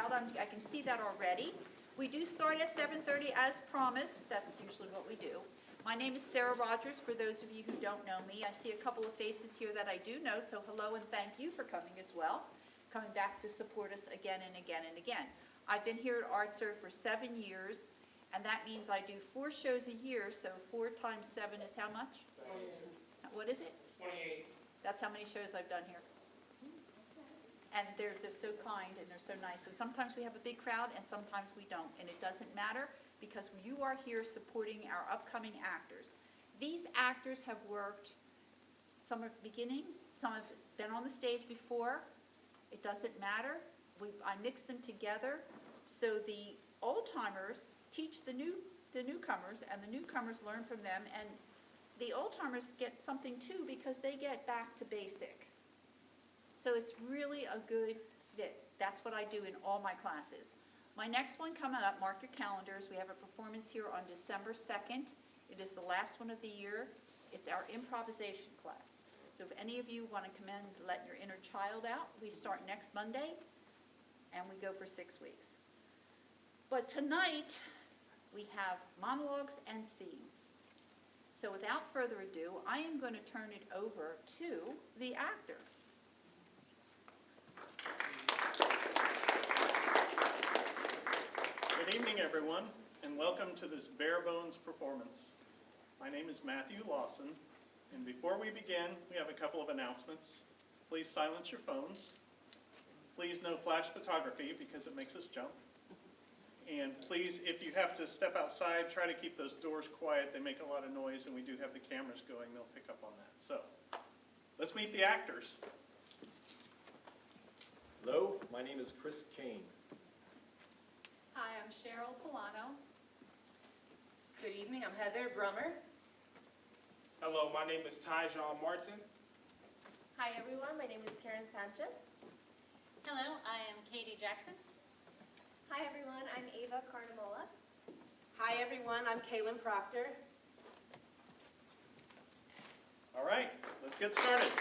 crowd. I can see that already. We do start at 7:30 as promised. That's usually what we do. My name is Sarah Rogers, for those of you who don't know me. I see a couple of faces here that I do know, so hello and thank you for coming as well, coming back to support us again and again and again. I've been here at ArtServe for 7 years, and that means I do 4 shows a year, so 4 times 7 is how much? 28. What is it? 28. That's how many shows I've done here. And they're so kind and they're so nice. And sometimes we have a big crowd and sometimes we don't. And it doesn't matter because you are here supporting our upcoming actors. These actors have worked, some at the beginning, some have been on the stage before. It doesn't matter. I mix them together so the old-timers teach the newcomers and the newcomers learn from them. And the old-timers get something too because they get back to basic. So it's really a good fit. That's what I do in all my classes. My next one coming up, mark your calendars. We have a performance here on December 2nd. It is the last one of the year. It's our improvisation class. So if any of you want to come in and let your inner child out, we start next Monday and we go for 6 weeks. But tonight we have monologues and scenes. So without further ado, I am going to turn it over to the actors. Good evening, everyone, and welcome to this bare bones performance. My name is Matthew Lawson, and before we begin, we have a couple of announcements. Please silence your phones. Please no flash photography because it makes us jump. And please, if you have to step outside, try to keep those doors quiet. They make a lot of noise, and we do have the cameras going. They'll pick up on that. So, let's meet the actors. Hello, my name is Chris Kane. Hi, I'm Cheryl Polano. Good evening, I'm Heather Brummer. Hello, my name is Tyjon Martin. Hi everyone, my name is Karen Sanchez. Hello, I am Katie Jackson. Hi everyone, I'm Ava Carnamola. Hi everyone, I'm Kaylin Proctor. All right, let's get started.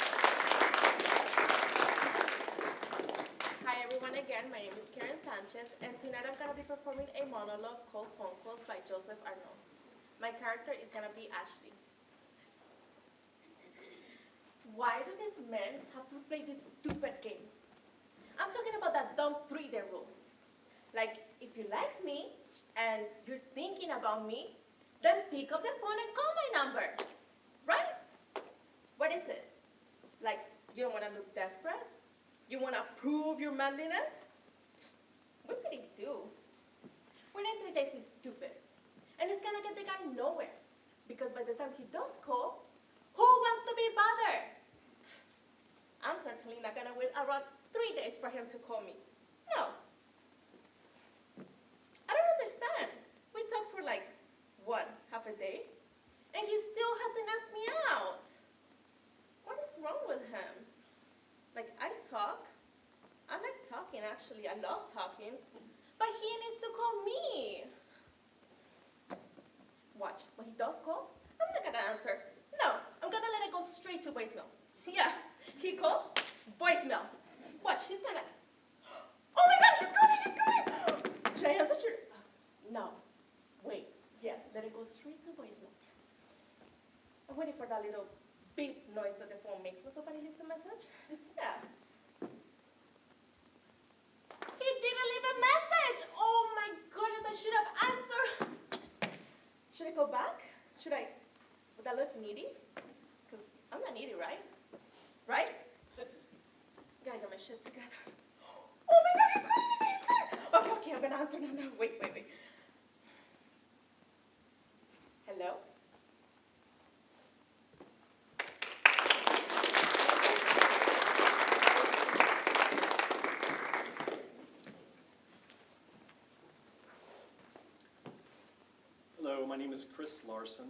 Hi everyone again, my name is Karen Sanchez, and tonight I'm going to be performing a monologue called Phone Calls by Joseph Arnaud. My character is going to be Ashley. Why do these men have to play these stupid games? I'm talking about that dumb 3-day rule. Like, if you like me and you're thinking about me, then pick up the phone and call my number, right? What is it? Like, you don't want to look desperate? You want to prove your manliness? We pretty do. Winning 3 dates is stupid. And it's going to get the guy nowhere. Because by the time he does call, who wants to be bothered? I'm certainly not going to wait around 3 days for him to call me. No. I don't understand. We talked for like, what, half a day? And he still hasn't asked me out. What is wrong with him? Like, I talk. I like talking, actually. I love talking. But he needs to call me. Watch, when he does call, I'm not going to answer. No, I'm going to let it go straight to voicemail. Yeah, he calls, voicemail. Watch, he's going to... Oh my God, he's calling! Should I answer? No. Wait, yes, let it go straight to voicemail. I'm waiting for that little beep noise that the phone makes when somebody leaves a message. Yeah. He didn't leave a message! Oh my goodness, I should have answered. Should I go back? Would that look needy? Because I'm not needy, right? Right? Gotta get my shit together. Oh my God, he's calling! Okay, I'm gonna answer now. Wait. Hello? Hello, my name is Chris Larson.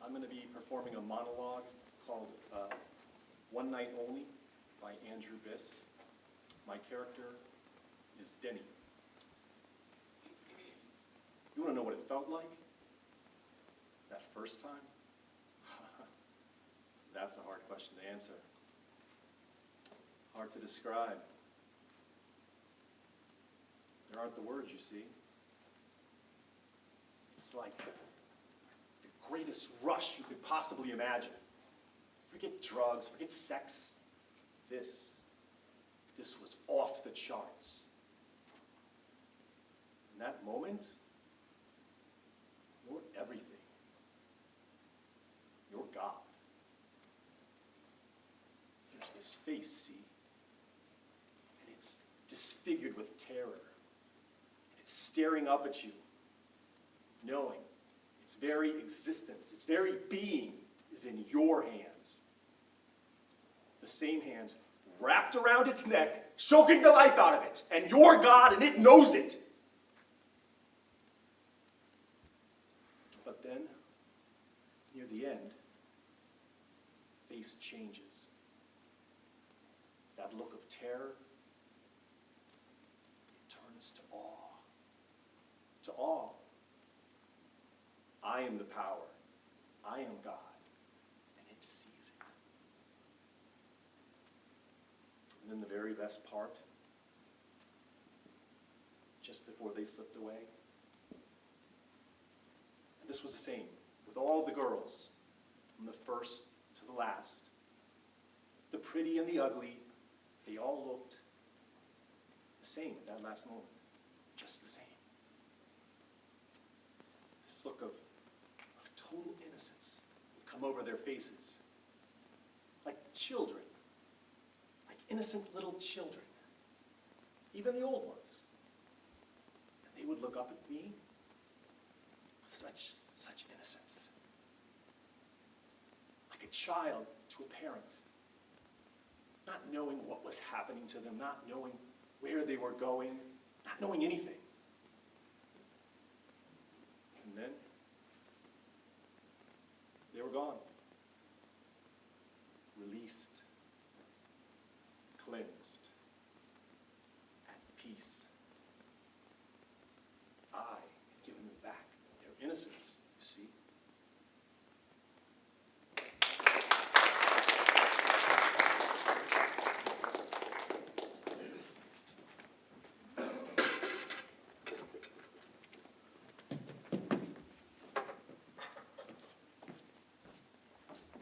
I'm going to be performing a monologue called One Night Only by Andrew Biss. My character is Denny. You want to know what it felt like? That first time? That's a hard question to answer. Hard to describe. There aren't the words, you see. It's like the greatest rush you could possibly imagine. Forget drugs, forget sex. This was off the charts. In that moment, you're everything. You're God. There's this face, see? And it's disfigured with terror. And it's staring up at you, knowing its very existence, its very being is in your hands. The same hands wrapped around its neck, choking the life out of it. And you're God, and it knows it. But then, near the end, face changes. That look of terror, it turns to awe. To awe. I am the power. I am God. And it sees it. And then the very best part, just before they slipped away, and this was the same with all the girls, from the first to the last. The pretty and the ugly, they all looked the same at that last moment, just the same. This look of total innocence would come over their faces, like children, like innocent little children, even the old ones. And they would look up at me with such innocence, like a child to a parent, not knowing what was happening to them, not knowing where they were going, not knowing anything. And then they were gone, released, cleansed, at peace. I had given them back their innocence, you see.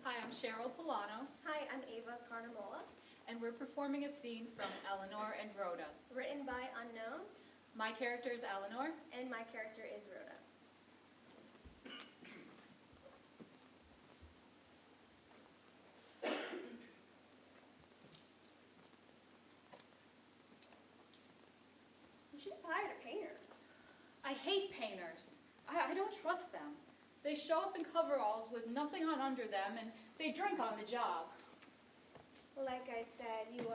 Hi, I'm Cheryl Polano, Hi, I'm Ava Carnamola, and we're performing a scene from Eleanor and Rhoda. written by Unknown, My character is Eleanor. and my character is Rhoda. You should have hired a painter. I hate painters. I don't trust them. They show up in coveralls with nothing on under them, and they drink on the job. Like I said, you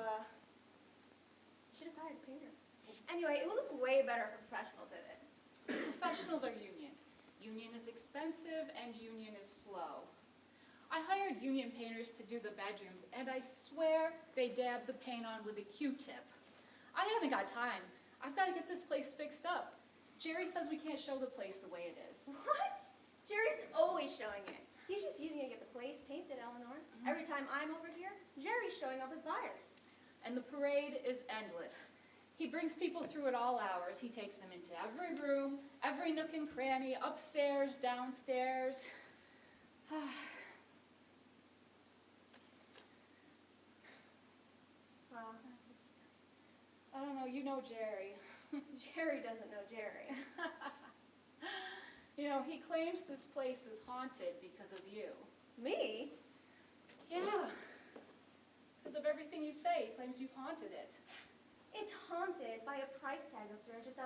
should have hired a painter. Anyway, it will look way better if a professional did it. Professionals are union. Union is expensive, and union is slow. I hired union painters to do the bedrooms, and I swear they dabbed the paint on with a Q-tip. I haven't got time. I've got to get this place fixed up. Jerry says we can't show the place the way it is. What? Jerry's always showing it. He's just using it to get the place painted, Eleanor. Every time I'm over here, Jerry's showing up with buyers. And the parade is endless. He brings people through at all hours. He takes them into every room, every nook and cranny, upstairs, downstairs. Well, I don't know, you know Jerry. Jerry doesn't know Jerry. You know, he claims this place is haunted because of you. Me? Yeah. Because of everything you say, he claims you've haunted it. It's haunted by a price tag of $300,000.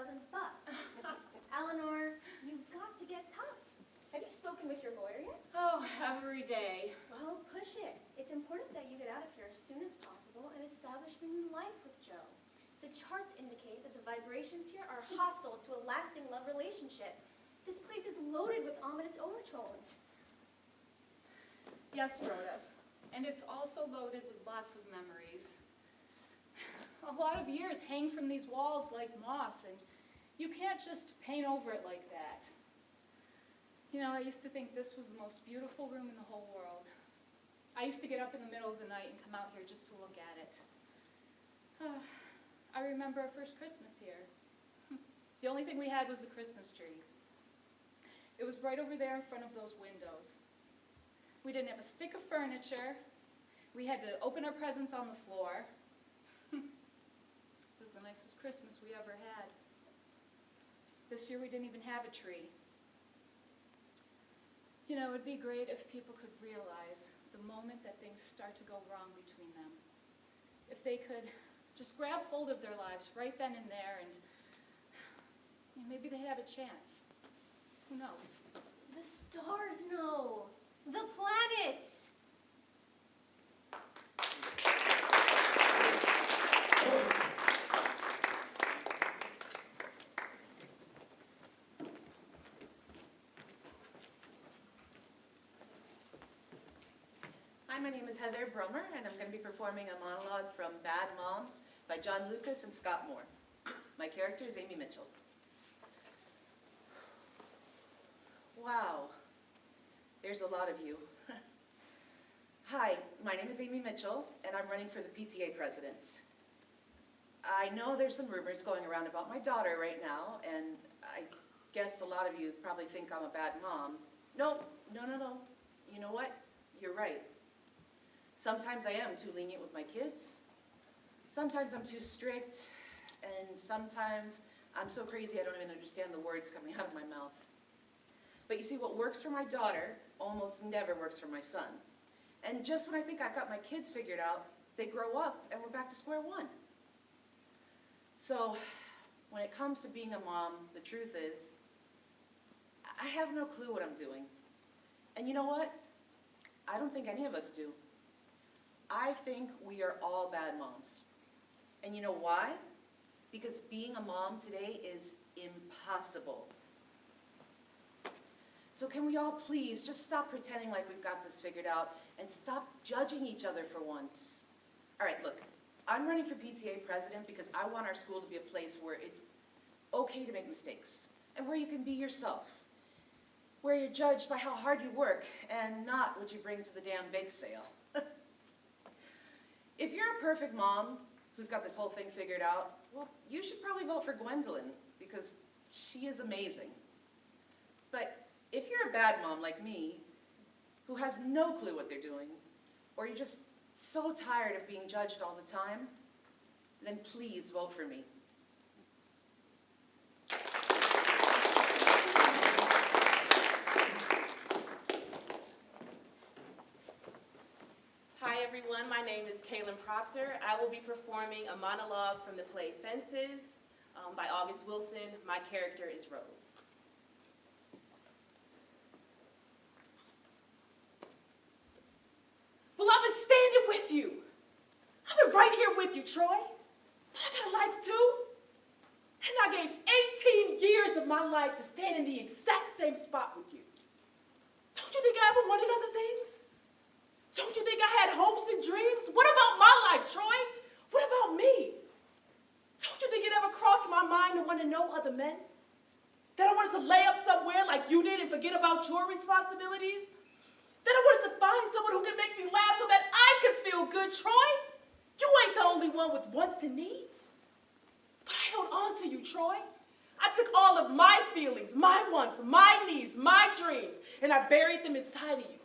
Eleanor, you've got to get tough. Have you spoken with your lawyer yet? Oh, every day. Well, push it. It's important that you get out of here as soon as possible and establish a new life with Joe. The charts indicate that the vibrations here are hostile to a lasting love relationship. This place is loaded with ominous overtones. Yes, Rhoda. And it's also loaded with lots of memories. A lot of years hang from these walls like moss, and you can't just paint over it like that. You know, I used to think this was the most beautiful room in the whole world. I used to get up in the middle of the night and come out here just to look at it. I remember our first Christmas here. The only thing we had was the Christmas tree. It was right over there in front of those windows. We didn't have a stick of furniture. We had to open our presents on the floor. It was the nicest Christmas we ever had. This year we didn't even have a tree. You know, it'd be great if people could realize the moment that things start to go wrong between them. If they could just grab hold of their lives right then and there, and maybe they'd have a chance. Who knows? The stars know. The planets. Hi, my name is Heather Brummer, and I'm going to be performing a monologue from Bad Moms by John Lucas and Scott Moore. My character is Amy Mitchell. Wow, there's a lot of you. Hi, my name is Amy Mitchell, and I'm running for the PTA president. I know there's some rumors going around about my daughter right now, and I guess a lot of you probably think I'm a bad mom. No. You know what? You're right. Sometimes I am too lenient with my kids. Sometimes I'm too strict, and sometimes I'm so crazy I don't even understand the words coming out of my mouth. But you see, what works for my daughter almost never works for my son. And just when I think I've got my kids figured out, they grow up and we're back to square one. So when it comes to being a mom, the truth is, I have no clue what I'm doing. And you know what? I don't think any of us do. I think we are all bad moms. And you know why? Because being a mom today is impossible. So can we all please just stop pretending like we've got this figured out and stop judging each other for once? All right, look, I'm running for PTA president because I want our school to be a place where it's okay to make mistakes and where you can be yourself, where you're judged by how hard you work and not what you bring to the damn bake sale. If you're a perfect mom who's got this whole thing figured out, well, you should probably vote for Gwendolyn because she is amazing. But if you're a bad mom like me, who has no clue what they're doing, or you're just so tired of being judged all the time, then please vote for me. Hi everyone, my name is Kaylin Proctor. I will be performing a monologue from the play Fences by August Wilson. My character is Rose. Well, I've been standing with you. I've been right here with you, Troy. But I got a life too. And I gave 18 years of my life to stand in the exact same spot with you. Don't you think I ever wanted other things? Don't you think I had hopes and dreams? What about my life, Troy? What about me? Don't you think it ever crossed my mind to want to know other men? That I wanted to lay up somewhere like you did and forget about your responsibilities? That I wanted to find someone who could make me laugh so that I could feel good, Troy? You ain't the only one with wants and needs. But I held on to you, Troy. I took all of my feelings, my wants, my needs, my dreams, and I buried them inside of you.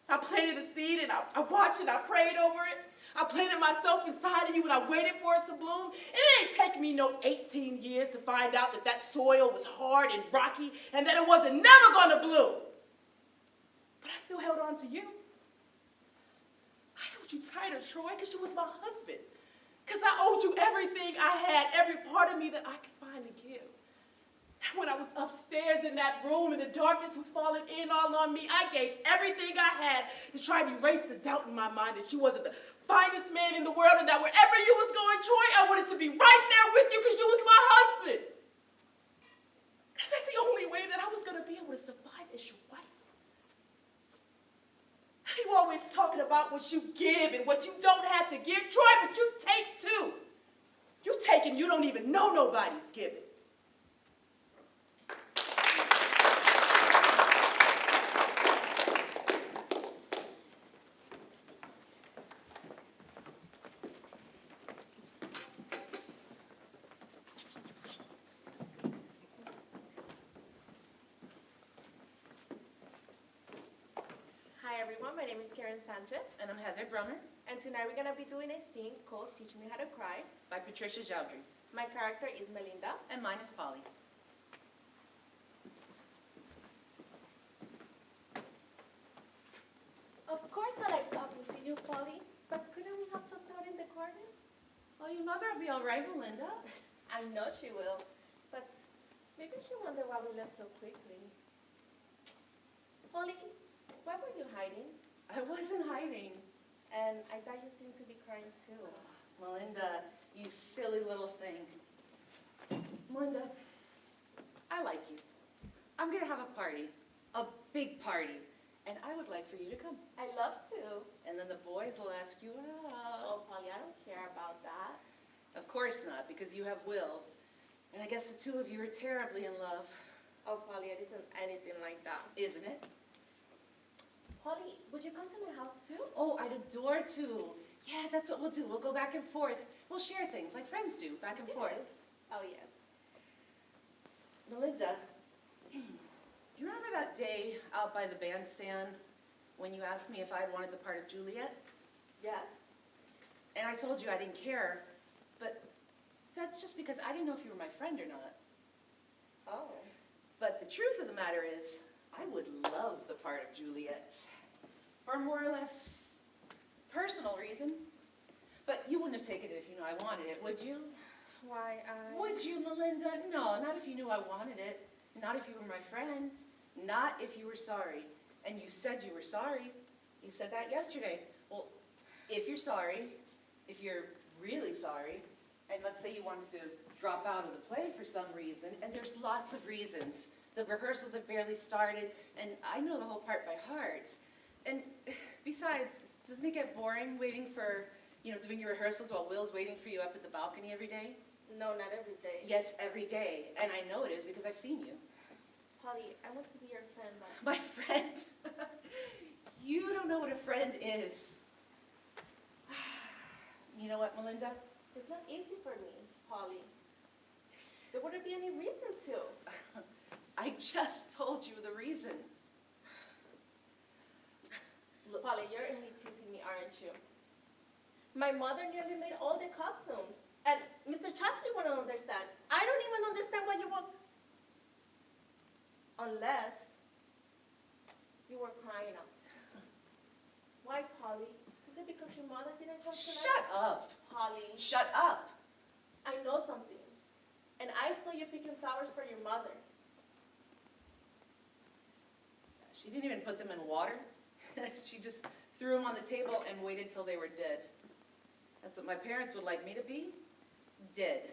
I planted a seed and I watched it, I prayed over it. I planted myself inside of you and I waited for it to bloom. And it ain't taken me no 18 years to find out that that soil was hard and rocky and that it wasn't never gonna bloom. But I still held on to you. I held you tighter, Troy, because you was my husband. Because I owed you everything I had, every part of me that I could find to give. And when I was upstairs in that room and the darkness was falling in all on me, I gave everything I had to try to erase the doubt in my mind that you wasn't the finest man in the world and that wherever you was going, Troy, I wanted to be right there with you because you was my husband. Because that's the only way that I was going to be able to survive as your wife. You always talking about what you give and what you don't have to give, Troy, but you take too. You take and you don't even know nobody's giving. everyone. My name is Karen Sanchez, And I'm Heather Brummer and tonight we're gonna be doing a scene called Teach Me How to Cry. by Patricia Jowdry. My character is Melinda. And mine is Polly. Of course I like talking to you, Polly, but couldn't we have talked out in the garden? Well, your mother will be all right, Melinda. I know she will, but maybe she'll wonder why we left so quickly. Polly, why were you hiding? I wasn't hiding. And I thought you seemed to be crying too. Melinda, you silly little thing. Melinda, I like you. I'm gonna have a party, a big party, and I would like for you to come. I love to. And then the boys will ask you out. Oh, Polly, I don't care about that. Of course not, because you have Will. And I guess the two of you are terribly in love, Oh, Polly, it isn't anything like that. isn't it? Polly, would you come to my house too? Oh, I'd adore to. Yeah, that's what we'll do. We'll go back and forth. We'll share things like friends do, back and forth. Oh, yes. Melinda, do you remember that day out by the bandstand when you asked me if I wanted the part of Juliet? Yes. And I told you I didn't care, but that's just because I didn't know if you were my friend or not. Oh. But the truth of the matter is, I would love the part of Juliet for a more or less personal reason. But you wouldn't have taken it if you knew I wanted it, would you? Why, Would you, Melinda? No, not if you knew I wanted it. Not if you were my friend. Not if you were sorry. And you said you were sorry. You said that yesterday. Well, if you're sorry, if you're really sorry, and let's say you wanted to drop out of the play for some reason, and there's lots of reasons. The rehearsals have barely started, and I know the whole part by heart. And besides, doesn't it get boring waiting for, doing your rehearsals while Will's waiting for you up at the balcony every day? No, not every day. Yes, every day. And I know it is because I've seen you. Polly, I want to be your friend, but My friend. You don't know what a friend is. You know what, Melinda? it's not easy for me, Polly. There wouldn't be any reason to. I just told you the reason. Look, Polly, you're only teasing me, aren't you? My mother nearly made all the costumes. And Mr. Chastity wouldn't understand. I don't even understand why you would... Unless you were crying out. Why, Polly? Is it because your mother didn't come tonight? shut up. Polly, Shut up. I know some things. And I saw you picking flowers for your mother. She didn't even put them in water. She just threw them on the table and waited till they were dead. That's what my parents would like me to be. Dead.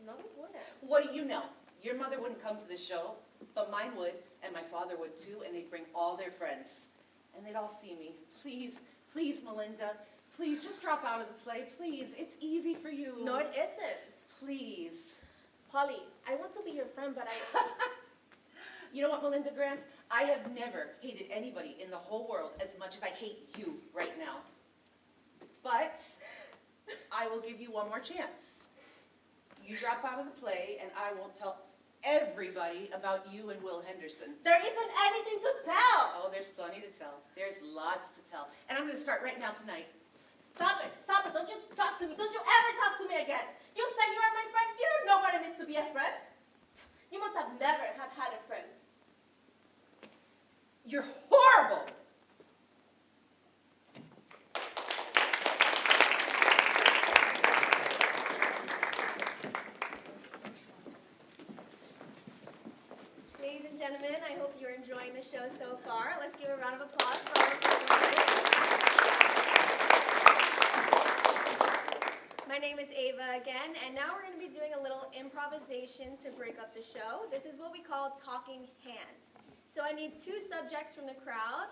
No, it wouldn't. What do you know? Your mother wouldn't come to the show, but mine would, and my father would too, and they'd bring all their friends. And they'd all see me. Please, please, Melinda, please, just drop out of the play, please. It's easy for you. No, it isn't. Please. Polly, I want to be your friend, but I... You know what, Melinda Grant? I have never hated anybody in the whole world as much as I hate you right now. But I will give you one more chance. You drop out of the play, and I won't tell everybody about you and Will Henderson. There isn't anything to tell. Oh, there's plenty to tell. There's lots to tell. And I'm going to start right now tonight. Stop it. Stop it. Don't you talk to me. Don't you ever talk to me again. You say you are my friend. You don't know what it means to be a friend. You must have never had a friend. You're horrible. Ladies and gentlemen, I hope you're enjoying the show so far. Let's give a round of applause for our performers. My name is Ava again, and now we're going to be doing a little improvisation to break up the show. This is what we call talking hands. So I need two subjects from the crowd.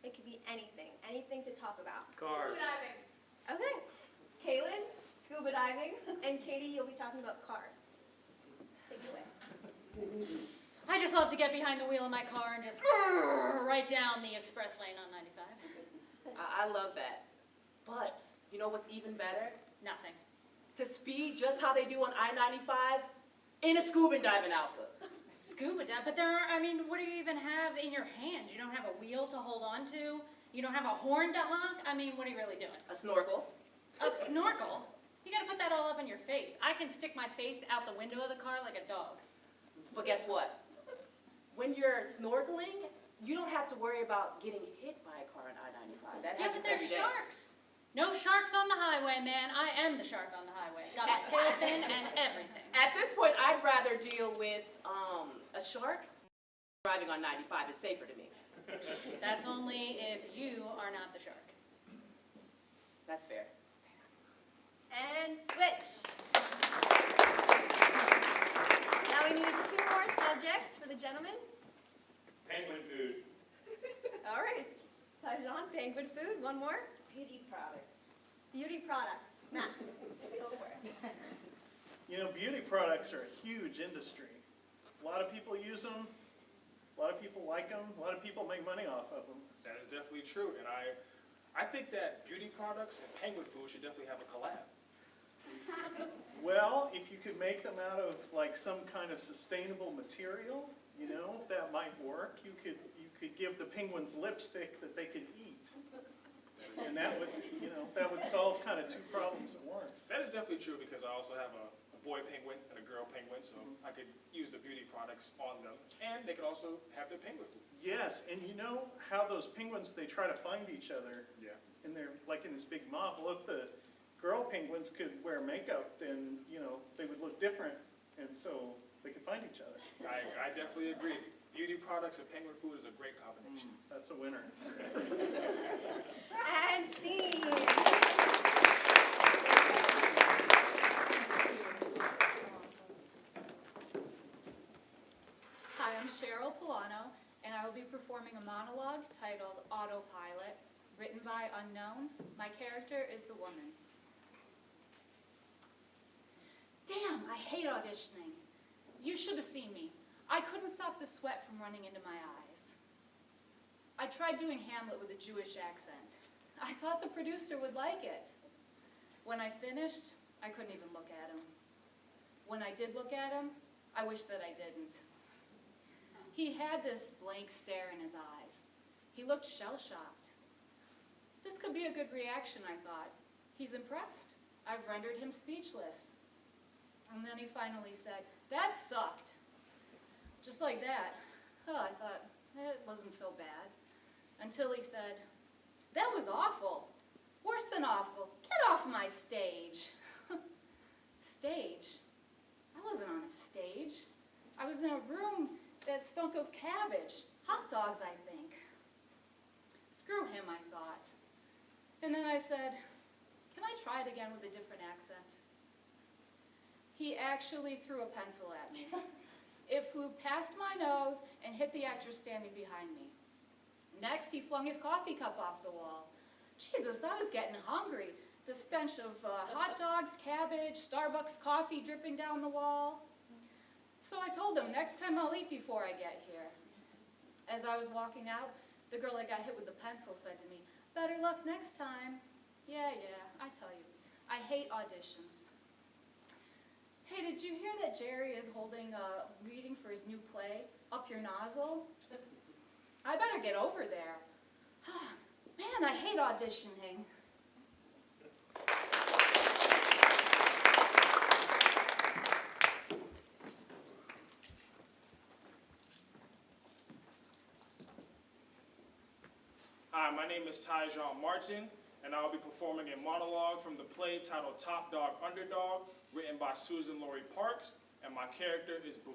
It could be anything to talk about. Cars. Scuba diving. Okay. Kaylin, scuba diving, and Katie, you'll be talking about cars. Take it away. I just love to get behind the wheel of my car and just right down the express lane on 95. I love that. But you know what's even better? Nothing. To speed just how they do on I-95 in a scuba diving outfit. scuba dive, but there are, I mean, what do you even have in your hands? You don't have a wheel to hold on to? You don't have a horn to honk? I mean, what are you really doing? A snorkel. A snorkel? You gotta put that all up in your face. I can stick my face out the window of the car like a dog. But guess what? When you're snorkeling, you don't have to worry about getting hit by a car on I-95. That Yeah, but happens there's every day. sharks. No sharks on the highway, man. I am the shark on the highway. Got my tail fin and everything. At this point, I'd rather deal with a shark. Driving on 95 is safer to me. That's only if you are not the shark. That's fair. And switch. Now we need 2 more subjects for the gentleman. Penguin food. All right. Tajon, penguin food. One more. Beauty products. Beauty products. Matt, go for it. You know, beauty products are a huge industry. A lot of people use them, a lot of people like them, a lot of people make money off of them. That is definitely true, and I think that beauty products and penguin food should definitely have a collab. Well, if you could make them out of like some kind of sustainable material, you know, that might work. You could give the penguins lipstick that they could eat. And that would, you know, that would solve kind of 2 problems at once. That is definitely true because I also have a boy penguin and a girl penguin, so I could use the beauty products on them, and they could also have their penguin food. Yes, and you know how those penguins, they try to find each other. Yeah. And they're like in this big mob. Well, if the girl penguins could wear makeup, then, you know, they would look different, and so they could find each other. I definitely agree. Beauty products and penguin food is a great combination. That's a winner. And scene. Hi, I'm Cheryl Polano, and I will be performing a monologue titled Autopilot, written by Unknown. My character is the woman. Damn, I hate auditioning. You should have seen me. I couldn't stop the sweat from running into my eyes. I tried doing Hamlet with a Jewish accent. I thought the producer would like it. When I finished, I couldn't even look at him. When I did look at him, I wish that I didn't. He had this blank stare in his eyes. He looked shell-shocked. This could be a good reaction, I thought. He's impressed. I've rendered him speechless. And then he finally said, "That sucked." Just like that. Oh, I thought, it wasn't so bad. Until he said, "That was awful. Worse than awful. Get off my stage." Stage? I wasn't on a stage. I was in a room that stunk of cabbage. Hot dogs, I think. Screw him, I thought. And then I said, "Can I try it again with a different accent?" He actually threw a pencil at me. It flew past my nose and hit the actress standing behind me. Next, he flung his coffee cup off the wall. Jesus, I was getting hungry. The stench of hot dogs, cabbage, Starbucks coffee dripping down the wall. So I told him, next time I'll eat before I get here. As I was walking out, the girl that got hit with the pencil said to me, "Better luck next time." Yeah, I tell you, I hate auditions. Hey, did you hear that Jerry is holding a reading for his new play, Up Your Nozzle? I better get over there. Man, I hate auditioning. Hi, my name is Tajon Martin, and I'll be performing a monologue from the play titled Top Dog Underdog, written by Susan Laurie Parks, and my character is Booth.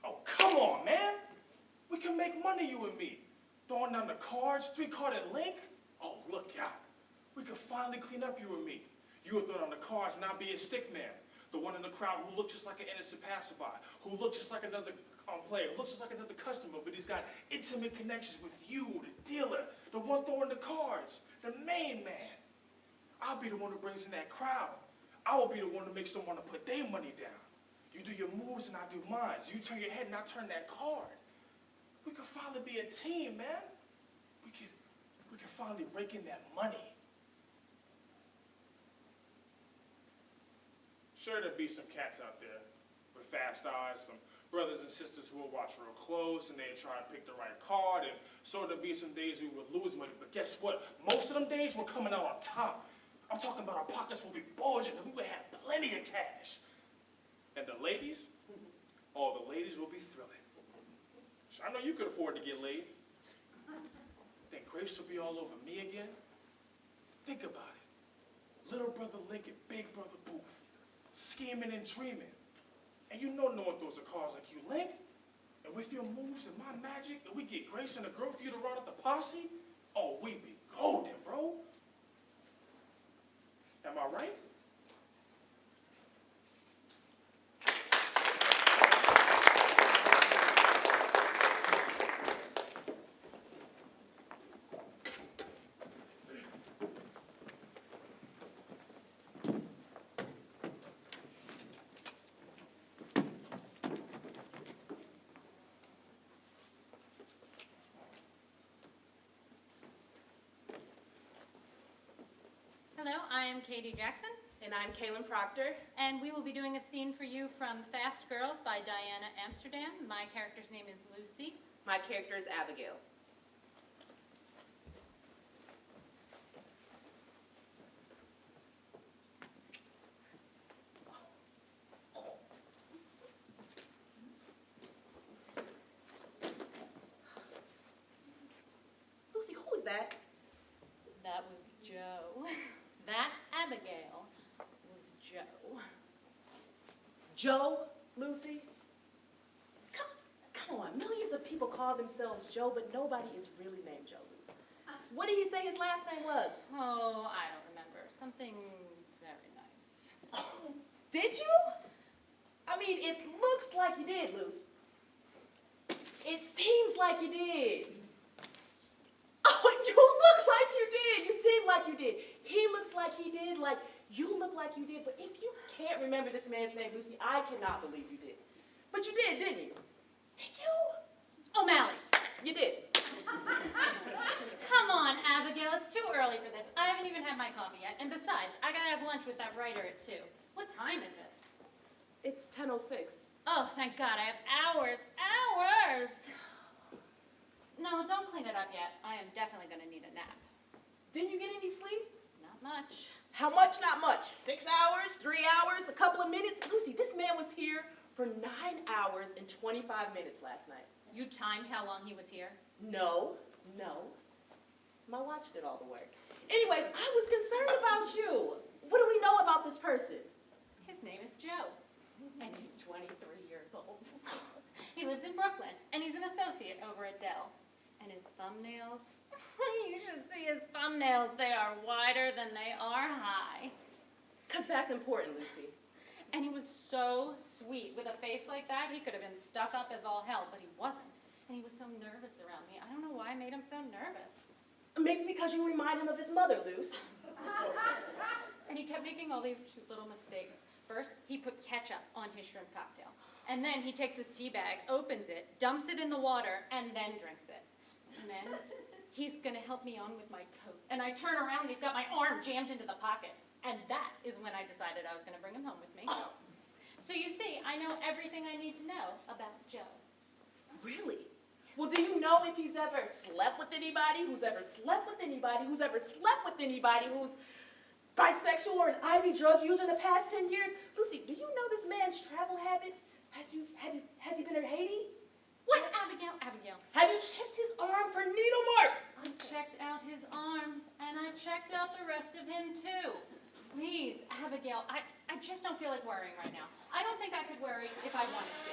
Oh, come on, man! We can make money, you and me. Throwing down the cards, 3-carded link? Oh, look out. We can finally clean up, you and me. You would throw down the cards and I'll be a stick man. The one in the crowd who looked just like an innocent passerby, who looked just like another player, who looks just like another customer, but he's got intimate connections with you, the dealer, the one throwing the cards, the main man. I'll be the one who brings in that crowd. I will be the one who makes them want to put their money down. You do your moves and I do mine. You turn your head and I turn that card. We could finally be a team, man. We could finally rake in that money. Sure, there'll be some cats out there with fast eyes, some brothers and sisters who will watch real close, and they'd try to pick the right card, and so there'd be some days we would lose money, but guess what? Most of them days we're coming out on top. I'm talking about our pockets will be bulging, and we would have plenty of cash. And the ladies, oh, the ladies will be thrilling. So I know you could afford to get laid. Then Grace will be all over me again. Think about it. Little brother Lincoln, big brother Booth, scheming and dreaming. And you know no one throws a cars like you, Link. And with your moves and my magic, and we get Grace and a girl for you to run out the posse, oh, we be golden, bro. Am I right? Hello, I am Katie Jackson, And I'm Kaylin Proctor. and we will be doing a scene for you from Fast Girls by Diana Amsterdam. My character's name is Lucy. My character is Abigail. Lucy, who is that? That was Joe. That Abigail was Joe. Joe, Lucy? Come on, millions of people call themselves Joe, but nobody is really named Joe, Lucy. What did he say his last name was? Oh, I don't remember. Something very nice. Did you? I mean, it looks like you did, Luce. It seems like you did. Oh, you look like you did. You seem like you did. He looks like he did, like you look like you did. But if you can't remember this man's name, Lucy, I cannot believe you did. But you did, didn't you? Did you? O'Malley. You did. Come on, Abigail. It's too early for this. I haven't even had my coffee yet. And besides, I gotta have lunch with that writer at 2. What time is it? It's 10:06. Oh, thank God. I have hours. Hours! No, don't clean it up yet. I am definitely gonna need a nap. Didn't you get any sleep? Not much. How much? Not much. 6 hours, 3 hours, a couple of minutes? Lucy, this man was here for 9 hours and 25 minutes last night. You timed how long he was here? No. My watch did all the work. Anyways, I was concerned about you. What do we know about this person? His name is Joe, and he's 23 years old. He lives in Brooklyn, and he's an associate over at Dell. And his thumbnails, you should see his thumbnails. They are wider than they are high. Because that's important, Lucy. And he was so sweet. With a face like that, he could have been stuck up as all hell, but he wasn't. And he was so nervous around me. I don't know why I made him so nervous. Maybe because you remind him of his mother, Luce. And he kept making all these cute little mistakes. First, he put ketchup on his shrimp cocktail. And then he takes his tea bag, opens it, dumps it in the water, and then drinks it. And then he's gonna help me on with my coat. And I turn around and he's got my arm jammed into the pocket. And that is when I decided I was gonna bring him home with me. So you see, I know everything I need to know about Joe. Really? Well, do you know if he's ever slept with anybody, who's ever slept with anybody, who's ever slept with anybody, who's bisexual or an IV drug user in the past 10 years? Lucy, do you know this man's travel habits? Has he been in Haiti? What, Abigail? Abigail. Have you checked his arm for needle marks? I checked out his arms, and I checked out the rest of him, too. Please, Abigail, I just don't feel like worrying right now. I don't think I could worry if I wanted to.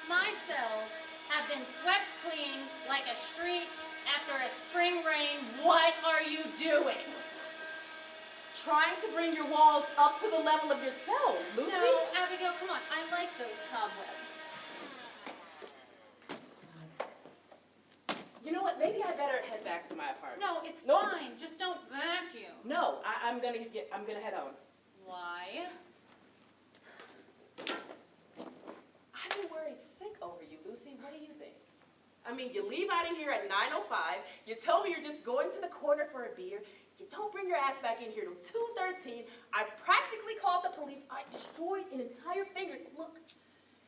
My cells have been swept clean like a street after a spring rain. What are you doing? Trying to bring your walls up to the level of your cells, Lucy. No, Abigail, come on. I like those cobwebs. You know what? Maybe I better head back to my apartment. No, it's No. fine. Just don't vacuum. No, I'm gonna head on. Why? I've been worried sick over you, Lucy. What do you think? I mean, you leave out of here at 9:05. You tell me you're just going to the corner for a beer. You don't bring your ass back in here till 2:13. I practically called the police. I destroyed an entire finger. Look,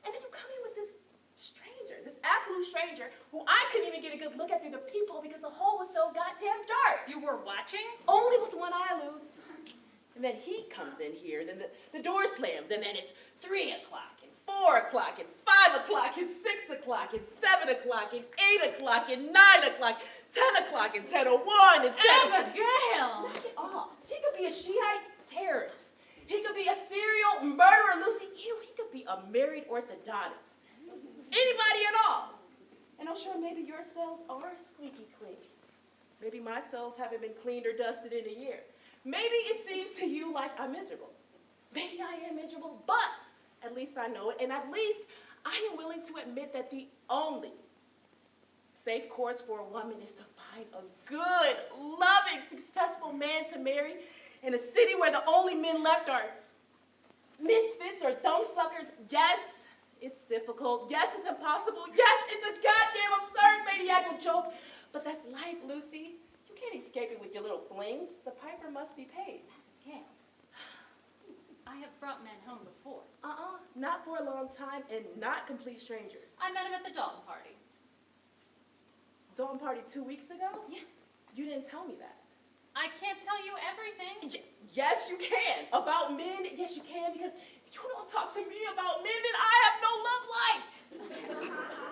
And then you come in with this stranger, this absolute stranger, who I couldn't even get a good look at through the peephole because the hole was so goddamn dark. You were watching? Only with one eye, Luz. And then he comes in here, then the door slams, and then it's 3 o'clock, and 4 o'clock, and 5 o'clock, and 6 o'clock, and 7 o'clock, and 8 o'clock, and 9 o'clock, 10 o'clock, and 10:01, and 10. Abigail! Knock it off. He could be a Shiite terrorist. He could be a serial murderer, Lucy. Ew, he could be a married orthodontist. Anybody at all. And I'm sure maybe your cells are squeaky clean. Maybe my cells haven't been cleaned or dusted in a year. Maybe it seems to you like I'm miserable. Maybe I am miserable, but at least I know it, and at least I am willing to admit that the only safe course for a woman is to find a good, loving, successful man to marry in a city where the only men left are misfits or thumbsuckers. Yes, it's difficult. Yes, it's impossible. Yes, it's a goddamn absurd maniacal joke. But that's life, Lucy. You can't escape it with your little flings. The piper must be paid. Abigail, I have brought men home before. Not for a long time and not complete strangers. I met him at the Dalton party. Dalton party 2 weeks ago? Yeah. You didn't tell me that. I can't tell you everything. Yes, you can. About men, yes, you can, because if you don't talk to me about men, then I have no love life.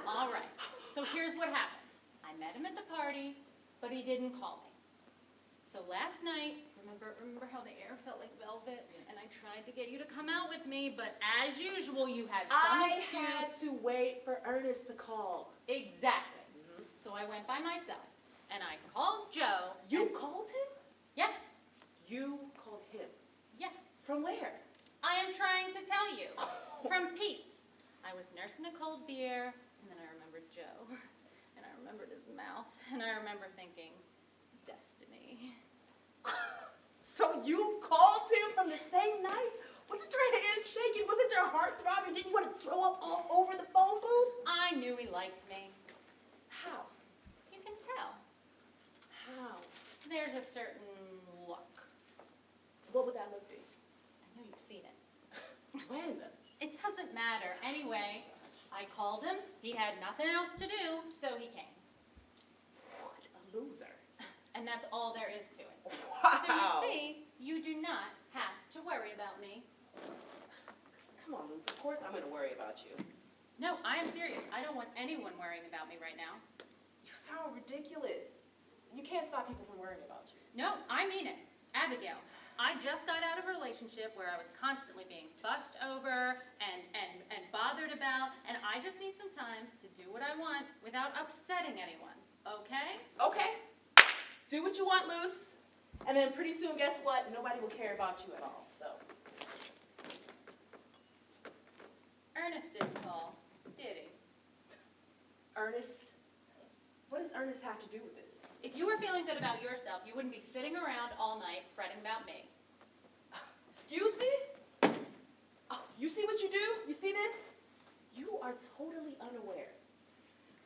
All right. So here's what happened. I met him at the party, but he didn't call me. So last night, remember how the air felt like velvet? And I tried to get you to come out with me, but as usual, you had some I excuse. had to wait for Ernest to call. Exactly. So I went by myself, and I called Joe. You called him? Yes, You called him. yes. From where? I am trying to tell you. From Pete's. I was nursing a cold beer, and then I remembered Joe. And I remembered his mouth, and I remember thinking, destiny. So you called him from the same night? Wasn't your hand shaking? Wasn't your heart throbbing? Didn't you want to throw up all over the phone booth? I knew he liked me. How? You can tell. How? There's a certain look. What would that look be? I know you've seen it. When? It doesn't matter. Anyway, I called him. He had nothing else to do, so he came. What a loser. And that's all there is to it. Wow. So you see, you do not have to worry about me. Come on, Luz. Of course I'm going to worry about you. No, I am serious. I don't want anyone worrying about me right now. You sound ridiculous. You can't stop people from worrying about you. No, I mean it. Abigail, I just got out of a relationship where I was constantly being fussed over and bothered about, and I just need some time to do what I want without upsetting anyone, okay? Okay. Do what you want, Luz. And then pretty soon, guess what? Nobody will care about you at all, so. Ernest didn't call, did he? Ernest? What does Ernest have to do with this? If you were feeling good about yourself, you wouldn't be sitting around all night fretting about me. Excuse me? Oh, you see what you do? You see this? You are totally unaware.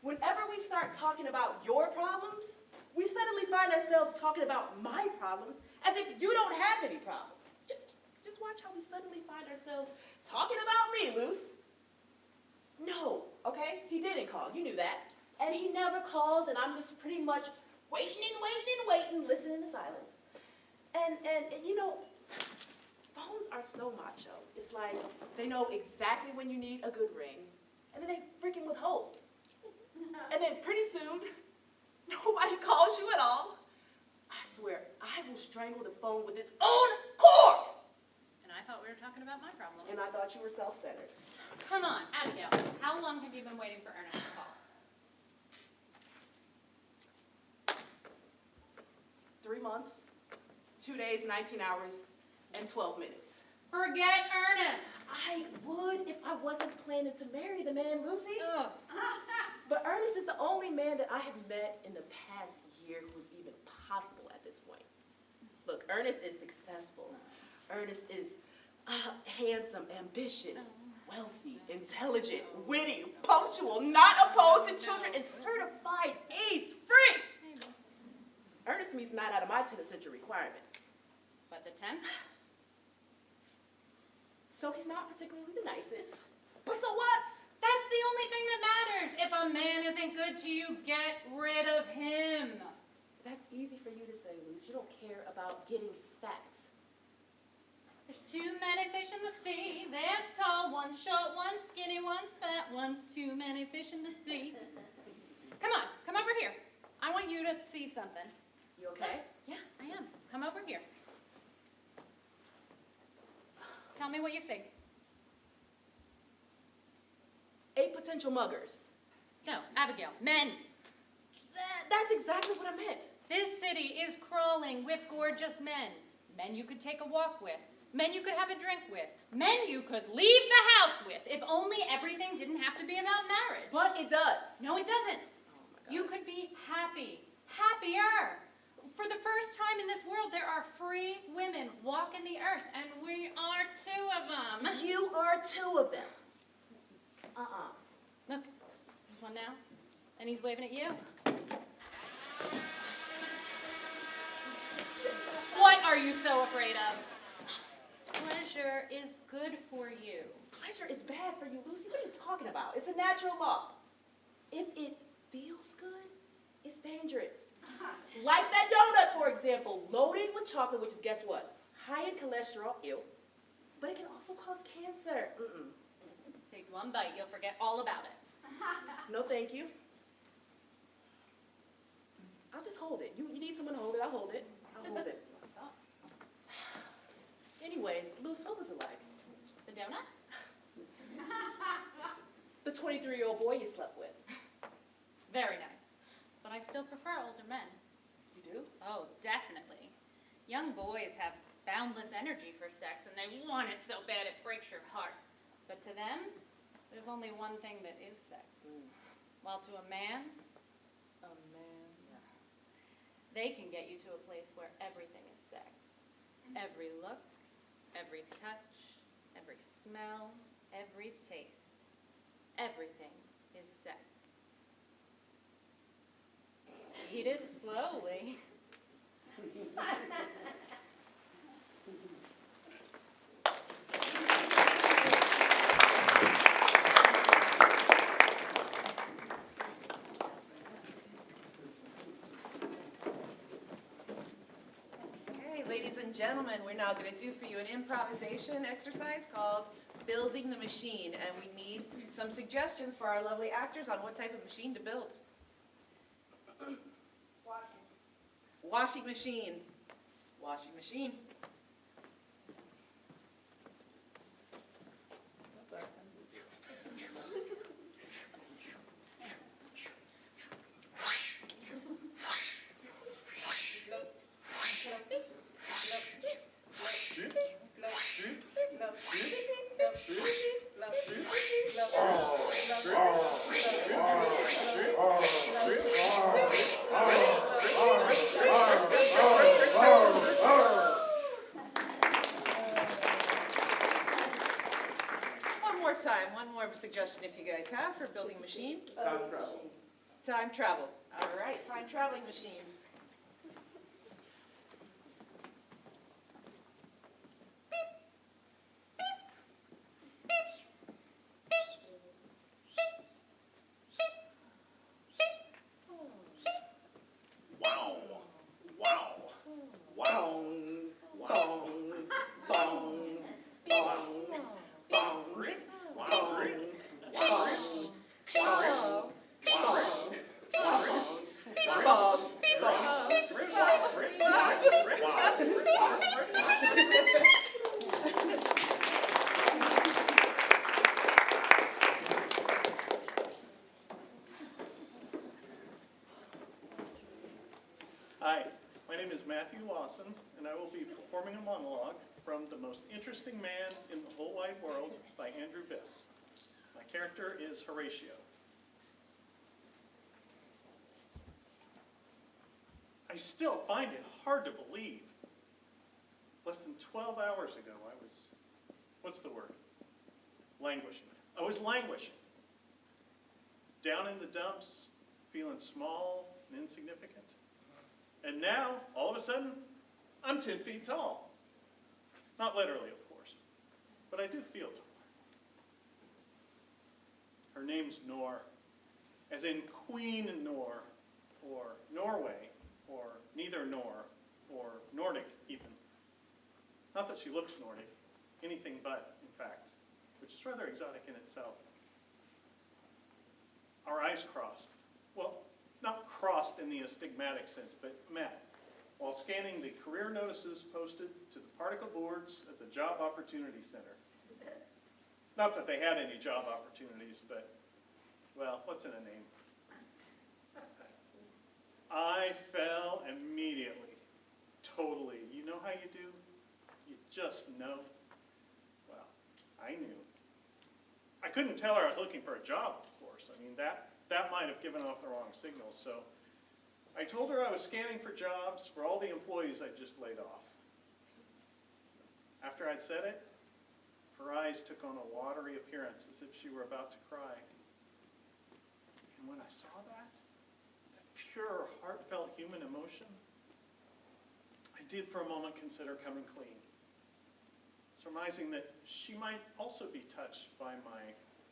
Whenever we start talking about your problems, we suddenly find ourselves talking about my problems as if you don't have any problems. Just watch how we suddenly find ourselves talking about me, Luz. No, okay? He didn't call. You knew that. And he never calls, and I'm just pretty much waiting, listening to silence. And you know, phones are so macho. It's like they know exactly when you need a good ring, and then they freaking withhold. And then pretty soon, nobody calls you at all. I swear, I will strangle the phone with its own cord. And I thought we were talking about my problems. And I thought you were self-centered. Come on, Abigail, how long have you been waiting for Ernest to call? 3 months, 2 days, 19 hours, and 12 minutes. Forget Ernest! I would if I wasn't planning to marry the man, Lucy. Ugh. But Ernest is the only man that I have met in the past year who is even possible at this point. Look, Ernest is successful. Ernest is handsome, ambitious, wealthy, intelligent, witty, punctual, not opposed to children, and certified AIDS-free. Ernest meets 9 out of my 10 essential requirements. But the 10th? So he's not particularly the nicest. But so what? That's the only thing that matters. If a man isn't good to you, get rid of him. That's easy for you to say, Luce. You don't care about getting facts. There's too many fish in the sea. There's tall, one's short, one's skinny, one's fat, one's too many fish in the sea. Come on, come over here. I want you to see something. You okay? Yeah, I am. Come over here. Tell me what you think. 8 potential muggers. No, Abigail, men. That's exactly what I meant. This city is crawling with gorgeous men. Men you could take a walk with. Men you could have a drink with. Men you could leave the house with. If only everything didn't have to be about marriage. But it does. No, it doesn't. Oh my God. You could be happy. Happier. For the first time in this world, there are free women walking the earth, and we are 2 of them. You are 2 of them. Look, there's one now, and he's waving at you. What are you so afraid of? Pleasure is good for you. Pleasure is bad for you, Lucy. What are you talking about? It's a natural law. If it feels good, it's dangerous. Like that donut, for example, loaded with chocolate, which is, guess what? High in cholesterol, ew. But it can also cause cancer. Take one bite, you'll forget all about it. No, thank you. I'll just hold it. You need someone to hold it, I'll hold it. I'll hold it. Anyways, Luce, what was it like? The donut? The 23-year-old boy you slept with. Very nice. But I still prefer older men. You do? Oh, definitely. Young boys have boundless energy for sex, and they want it so bad it breaks your heart. But to them, there's only one thing that is sex. While to a man, they can get you to a place where everything is sex. Every look, every touch, every smell, every taste. Everything is sex. Eat it slowly. Okay, ladies and gentlemen, we're now going to do for you an improvisation exercise called Building the Machine, and we need some suggestions for our lovely actors on what type of machine to build. Washing machine. Washing machine. One more suggestion if you guys have for building machine. Time travel. Time travel. All right, time traveling machine. Wow. Wow. Wow. Wow. Wow. Hi, my name is Matthew Lawson, and I will be performing a monologue from The Most Interesting Man in the Whole Wide World by Andrew Biss. My character is Horatio. I still find it hard to believe. Less than 12 hours ago, I was, what's the word? Languishing. I was languishing. Down in the dumps, feeling small and insignificant. And now, all of a sudden, I'm 10 feet tall. Not literally, of course, but I do feel taller. Her name's Nor, as in Queen Nor, or Norway, or neither nor, or Nordic even. Not that she looks Nordic, anything but, in fact, which is rather exotic in itself. Our eyes crossed. Well, not crossed in the astigmatic sense, but met, while scanning the career notices posted to the particle boards at the Job Opportunity Center. Not that they had any job opportunities, but, well, what's in a name? I fell immediately, totally. You know how you do? You just know. Well, I knew. I couldn't tell her I was looking for a job, of course. I mean, that might have given off the wrong signal. So I told her I was scanning for jobs for all the employees I'd just laid off. After I'd said it, her eyes took on a watery appearance as if she were about to cry. And when I saw that pure, heartfelt human emotion, I did for a moment consider coming clean, surmising that she might also be touched by my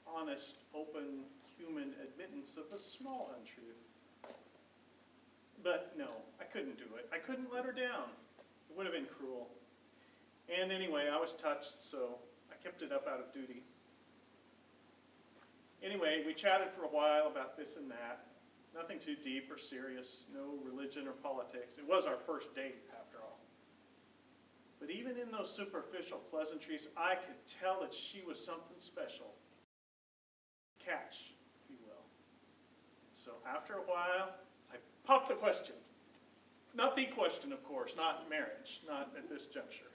honest, open, human admittance of a small untruth. But no, I couldn't do it. I couldn't let her down. It would have been cruel. And anyway, I was touched, so I kept it up out of duty. Anyway, we chatted for a while about this and that. Nothing too deep or serious, no religion or politics. It was our first date, after all. But even in those superficial pleasantries, I could tell that she was something special. Catch, if you will. So after a while, I popped the question. Not the question, of course, not marriage, not at this juncture.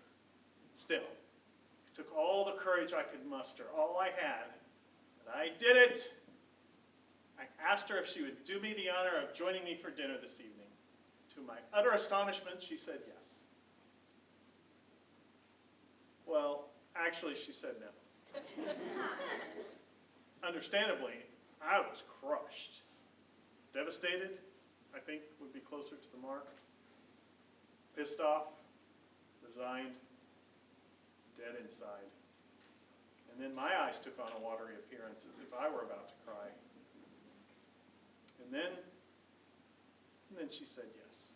Still, it took all the courage I could muster, all I had, but I did it. I asked her if she would do me the honor of joining me for dinner this evening. To my utter astonishment, she said yes. Well, actually, she said no. Understandably, I was crushed. Devastated, I think would be closer to the mark. Pissed off, resigned, dead inside. And then my eyes took on a watery appearance as if I were about to cry. And then she said yes.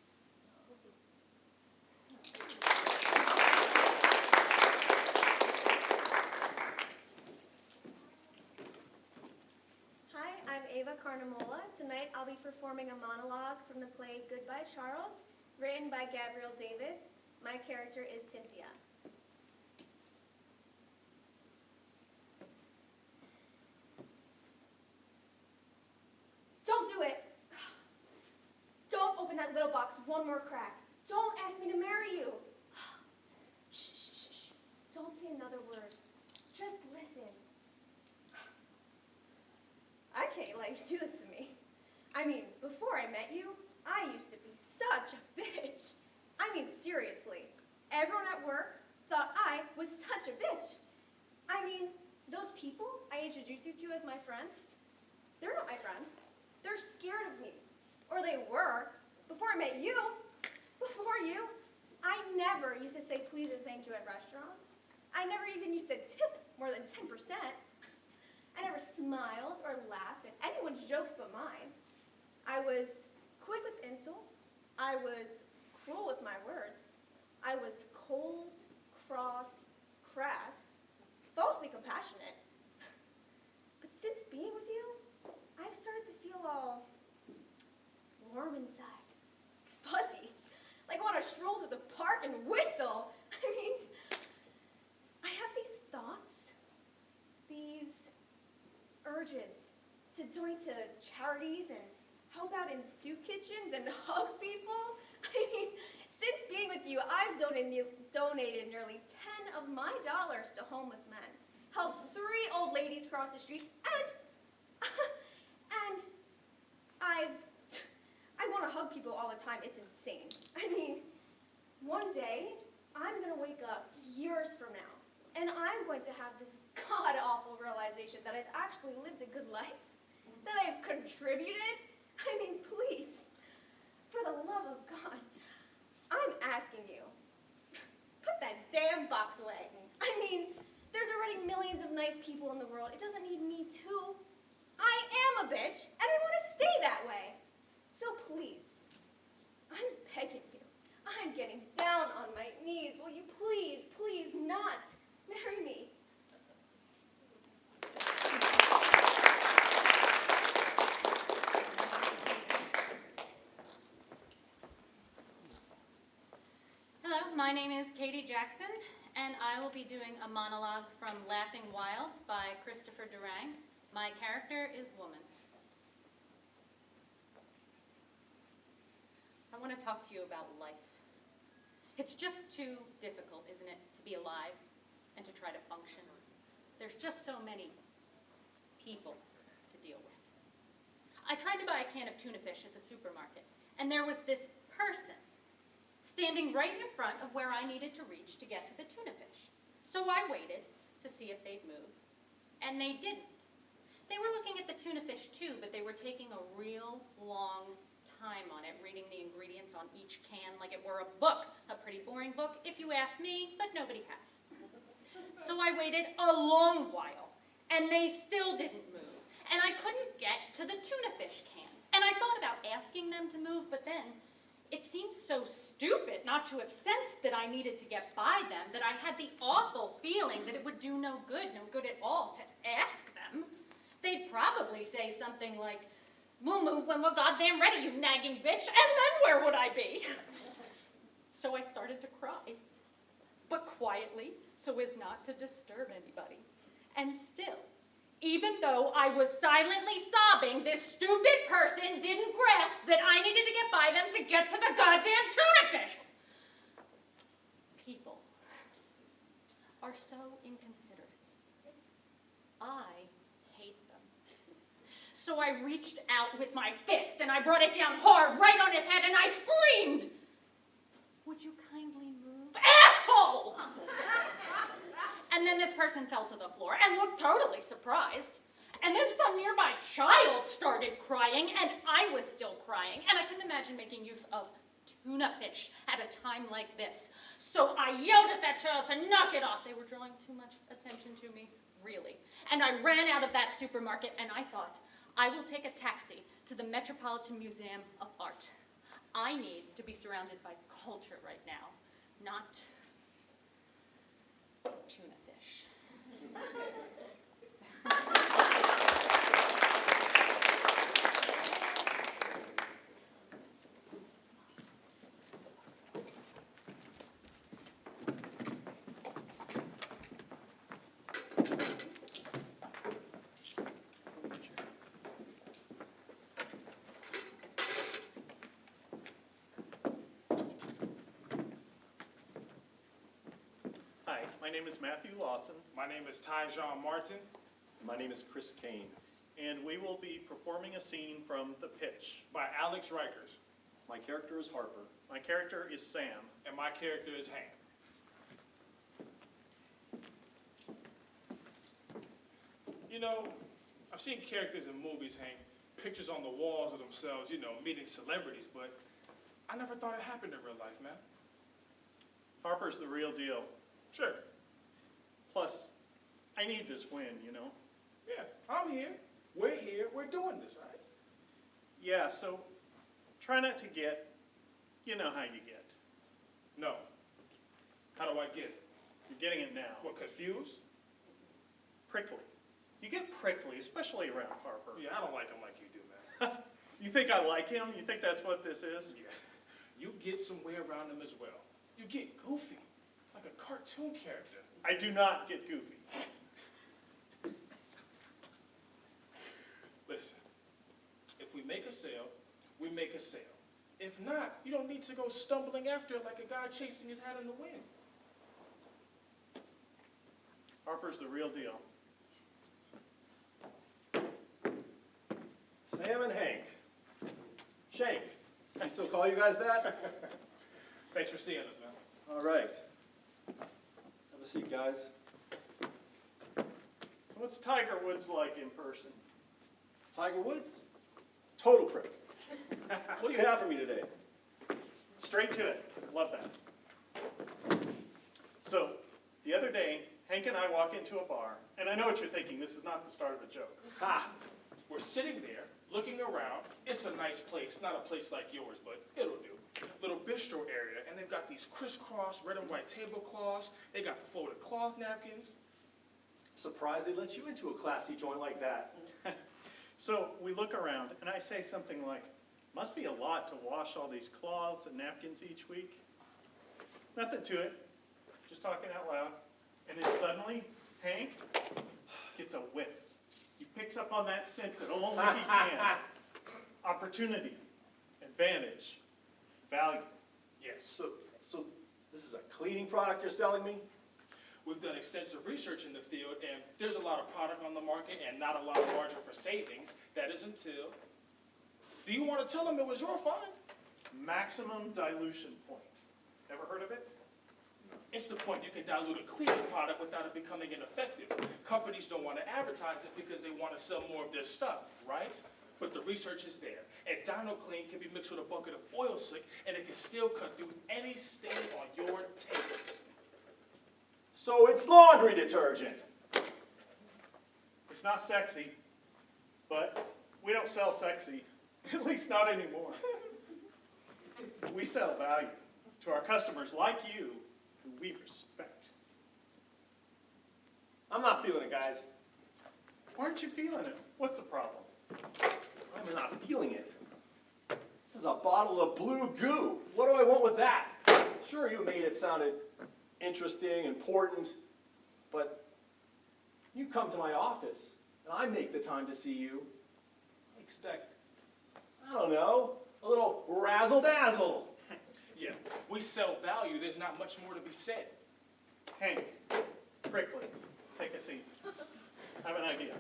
Hi, I'm Ava Carnamola. Tonight I'll be performing a monologue from the play Goodbye Charles, written by Gabrielle Davis. My character is Cynthia. Don't do it! Don't open that little box one more crack. Don't ask me to marry you. Shh, shh, shh, shh. Don't say another word. Just listen. I can't let you do this to me. I mean, before I met you, I used to be such a bitch. I mean, seriously. Everyone at work thought I was such a bitch. I mean, those people I introduced you to as my friends, they're not my friends. They're scared of me. Or they were. Before I met you, before you, I never used to say please or thank you at restaurants. I never even used to tip more than 10%. I never smiled or laughed at anyone's jokes but mine. I was quick with insults. I was cruel with my words. I was cold, cross, crass, falsely compassionate. But since being with you, I've started to feel all warm inside, fuzzy, like I want to stroll through the park and whistle. I mean, I have these thoughts, these urges to donate to charities and help out in soup kitchens and hug people. I mean, since being with you, I've donated nearly 10 of my dollars to homeless men, helped 3 old ladies cross the street, and I want to hug people all the time. It's insane. I mean, one day, I'm going to wake up years from now, and I'm going to have this god-awful realization that I've actually lived a good life, that I've contributed. I mean, please, for the love of God, I'm asking you, put that damn box away. I mean, there's already millions of nice people in the world. It doesn't need me too. bitch, and I want to stay that way. So please, I'm begging you. I'm getting down on my knees. Will you please, please not marry me? Hello, my name is Katie Jackson, and I will be doing a monologue from Laughing Wild by Christopher Durang. My character is Woman. I want to talk to you about life. It's just too difficult, isn't it, to be alive and to try to function. There's just so many people to deal with. I tried to buy a can of tuna fish at the supermarket, and there was this person standing right in front of where I needed to reach to get to the tuna fish. So I waited to see if they'd move, and they didn't. They were looking at the tuna fish too, but they were taking a real long time on it, reading the ingredients on each can like it were a book. A pretty boring book, if you ask me, but nobody has. So I waited a long while, and they still didn't move, and I couldn't get to the tuna fish cans. And I thought about asking them to move, but then it seemed so stupid not to have sensed that I needed to get by them, that I had the awful feeling that it would do no good at all to ask them. They'd probably say something like, "We'll move when we're goddamn ready, you nagging bitch," and then where would I be? So I started to cry, but quietly, so as not to disturb anybody. And still, even though I was silently sobbing, this stupid person didn't grasp that I needed to get by them to get to the goddamn tuna fish. People are so inconsiderate. I hate them. So I reached out with my fist and I brought it down hard right on his head and I screamed, "Would you kindly move? Asshole!" And then this person fell to the floor and looked totally surprised. And then some nearby child started crying, and I was still crying, and I couldn't imagine making use of tuna fish at a time like this. So I yelled at that child to knock it off. They were drawing too much attention to me, really. And I ran out of that supermarket, and I thought, I will take a taxi to the Metropolitan Museum of Art. I need to be surrounded by culture right now, not tuna fish. Hi, my name is Matthew Lawson, My name is Tyjon Martin. My name is Chris Kane. and we will be performing a scene from The Pitch. By Alex Rikers. My character is Harper. My character is Sam. And my character is Hank. You know, I've seen characters in movies hang pictures on the walls of themselves, meeting celebrities, but I never thought it happened in real life, man. Harper's the real deal. Sure. Plus, I need this win, Yeah, I'm here. We're here. We're doing this, all right? Yeah, so try not to get, you know how you get. No. How do I get it? You're getting it now. What, confused? Prickly. You get prickly, especially around Harper. Yeah, I don't like him like you do, man. You think I like him? You think that's what this is? Yeah. You get some way around him as well. You get goofy, like a cartoon character. I do not get goofy. Listen, if we make a sale, we make a sale. If not, you don't need to go stumbling after it like a guy chasing his hat in the wind. Harper's the real deal. Sam and Hank. Shank. I still call you guys that? Thanks for seeing us, man. All right. Have a seat, guys. So what's Tiger Woods like in person? Tiger Woods? Total prick. What do you have for me today? Straight to it. Love that. So, the other day, Hank and I walk into a bar, and I know what you're thinking. This is not the start of a joke. Ha! We're sitting there, looking around. It's a nice place, not a place like yours, but it'll do. Little bistro area, and they've got these crisscross red and white tablecloths. They got the folded cloth napkins. Surprised they let you into a classy joint like that. So we look around, and I say something like, must be a lot to wash all these cloths and napkins each week. Nothing to it, just talking out loud. And then suddenly, Hank gets a whiff. He picks up on that scent that only he can. Opportunity, advantage, value. Yes. So this is a cleaning product you're selling me? We've done extensive research in the field, and there's a lot of product on the market and not a lot of margin for savings. That is until... Do you want to tell them it was your find? Maximum dilution point. Ever heard of it? It's the point you can dilute a cleaning product without it becoming ineffective. Companies don't want to advertise it because they want to sell more of their stuff, right? But the research is there. And DinoClean can be mixed with a bucket of oil slick, and it can still cut through any stain on your tables. So it's laundry detergent. It's not sexy, but we don't sell sexy, at least not anymore. We sell value to our customers like you, who we respect. I'm not feeling it, guys. Why aren't you feeling it? What's the problem? I'm not feeling it. This is a bottle of blue goo. What do I want with that? Sure, you made it sounded interesting, important, but you come to my office, and I make the time to see you. I expect, I don't know, a little razzle-dazzle. Yeah, we sell value. There's not much more to be said. Hank, quickly, take a seat. I have an idea.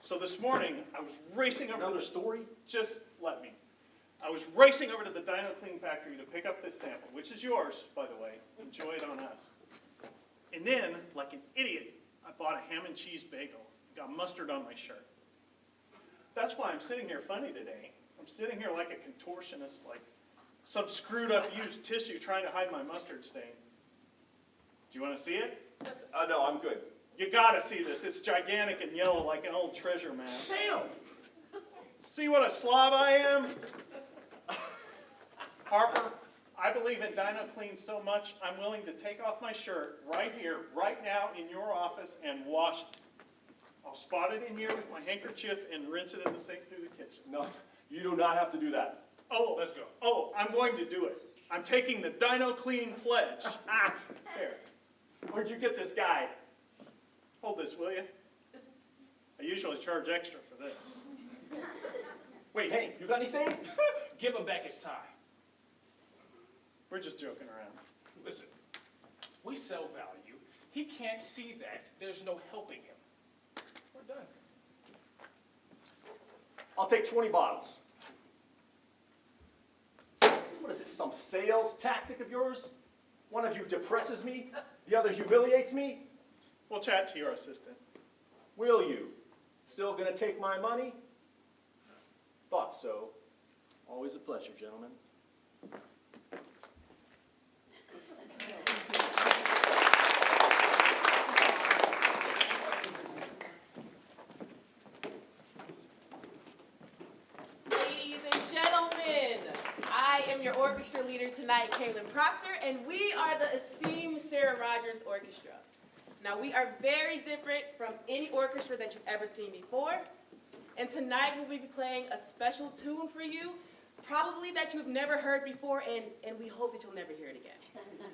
So this morning, I was racing over Another to story? Just let me. I was racing over to the DinoClean factory to pick up this sample, which is yours, by the way. Enjoy it on us. And then, like an idiot, I bought a ham and cheese bagel. Got mustard on my shirt. That's why I'm sitting here funny today. I'm sitting here like a contortionist, like some screwed up used tissue trying to hide my mustard stain. Do you want to see it? No, I'm good. You gotta see this. It's gigantic and yellow like an old treasure map. Sam! See what a slob I am? Harper, I believe in DinoClean so much, I'm willing to take off my shirt right here, right now in your office and wash it. I'll spot it in here with my handkerchief and rinse it in the sink through the kitchen. No, you do not have to do that. Oh, Let's go. Oh, I'm going to do it. I'm taking the DinoClean pledge. There. Where'd you get this guy? Hold this, will you? I usually charge extra for this. Wait, Hank, you got any stains? Give him back his tie. We're just joking around. Listen, we sell value. He can't see that. There's no helping him. We're done. I'll take 20 bottles. What is this, some sales tactic of yours? One of you depresses me, the other humiliates me. We'll chat to your assistant. Will you? Still gonna take my money? Thought so. Always a pleasure, gentlemen. Ladies and gentlemen, I am your orchestra leader tonight, Kaylin Proctor, and we are the esteemed Sarah Rogers Orchestra. Now, we are very different from any orchestra that you've ever seen before, and tonight we'll be playing a special tune for you, probably that you've never heard before, and we hope that you'll never hear it again.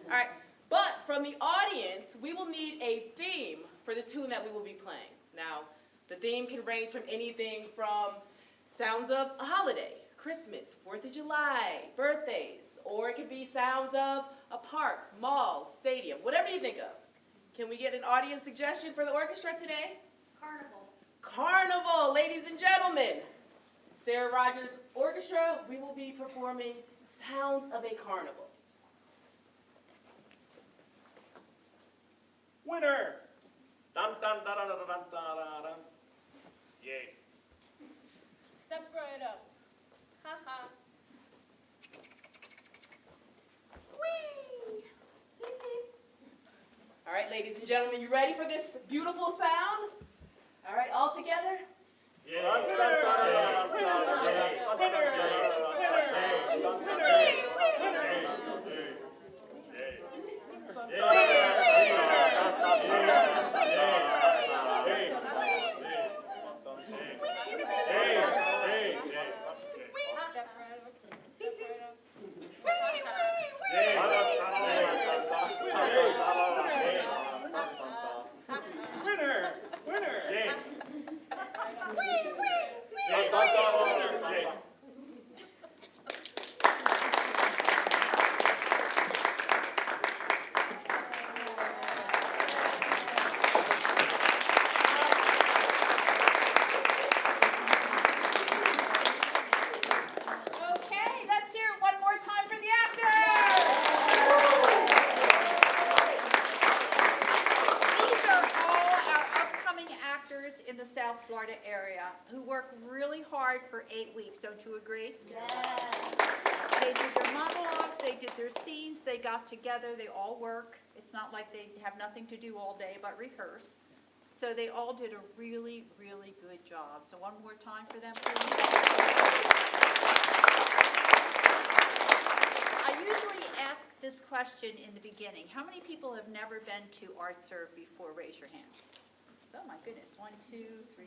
All right, but from the audience, we will need a theme for the tune that we will be playing. Now, the theme can range from anything from sounds of a holiday, Christmas, 4th of July, birthdays, or it could be sounds of a park, mall, stadium, whatever you think of. Can we get an audience suggestion for the orchestra today? Carnival. Carnival, ladies and gentlemen. Sarah Rogers Orchestra, we will be performing Sounds of a Carnival. Winner! Dun, dun, dun, dun, dun, dun, dun, dun. Yay. Step right up. Ha ha. Whee! All right, ladies and gentlemen, you ready for this beautiful sound? All right, all together. Okay, let's hear it one more time for the actors. These are all our upcoming actors in the South Florida area who work really hard for 8 weeks. Don't you agree? Yes. They did their monologues, they did their scenes, they got together, they all work. It's not like they have nothing to do all day but rehearse. So they all did a really, really good job. So one more time for them, please. I usually ask this question in the beginning. How many people have never been to Art Serve before? Raise your hands. Oh my goodness, 1, 2, 3,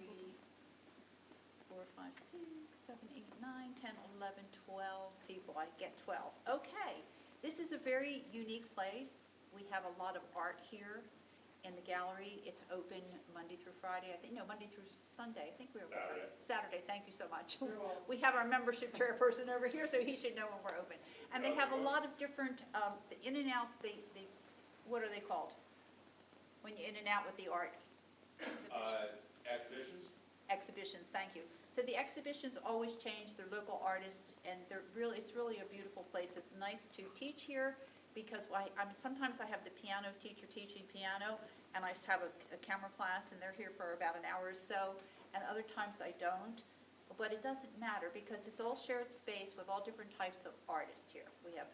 4, 5, 6, 7, 8, 9, 10, 11, 12 people. I get 12. Okay, this is a very unique place. We have a lot of art here in the gallery. It's open Monday through Friday, I think, no, Monday through Sunday. I think we're open. Saturday, thank you so much. We have our membership chairperson over here, so he should know when we're open. And they have a lot of different, the in and outs, what are they called? When you in and out with the art? Exhibitions? Exhibitions, thank you. So the exhibitions always change, they're local artists, and it's really a beautiful place. It's nice to teach here, because sometimes I have the piano teacher teaching piano, and I have a camera class, and they're here for about an hour or so, and other times I don't. But it doesn't matter, because it's all shared space with all different types of artists here. We have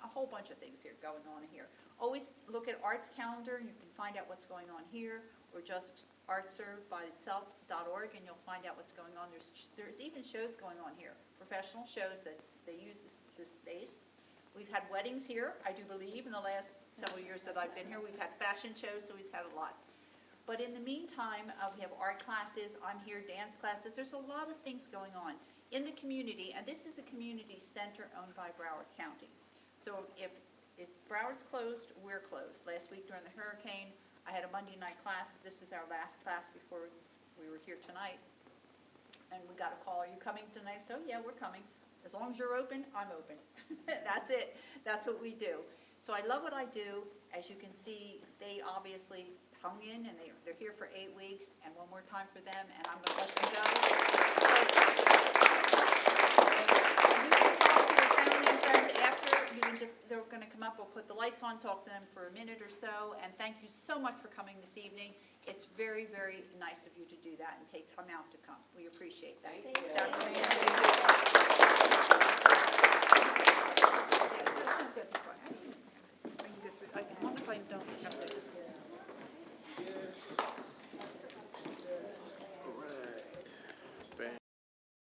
a whole bunch of things here going on here. Always look at Arts Calendar, and you can find out what's going on here, or just artservebyitself.org, and you'll find out what's going on. There's even shows going on here, professional shows that they use this space. We've had weddings here, I do believe, in the last several years that I've been here. We've had fashion shows, so we've had a lot. But in the meantime, we have art classes, I'm here, dance classes. There's a lot of things going on in the community, and this is a community center owned by Broward County. So if Broward's closed, we're closed. Last week during the hurricane, I had a Monday night class. This is our last class before we were here tonight. And we got a call, are you coming tonight? So yeah, we're coming. As long as you're open, I'm open. That's it. That's what we do. So I love what I do. As you can see, they obviously hung in, and they're here for 8 weeks. And one more time for them, and I'm going to let them go. You can talk to your family and friends after. They're going to come up. We'll put the lights on, talk to them for a minute or so. And thank you so much for coming this evening. It's very, very nice of you to do that and take time out to come. We appreciate that. Thank you. That's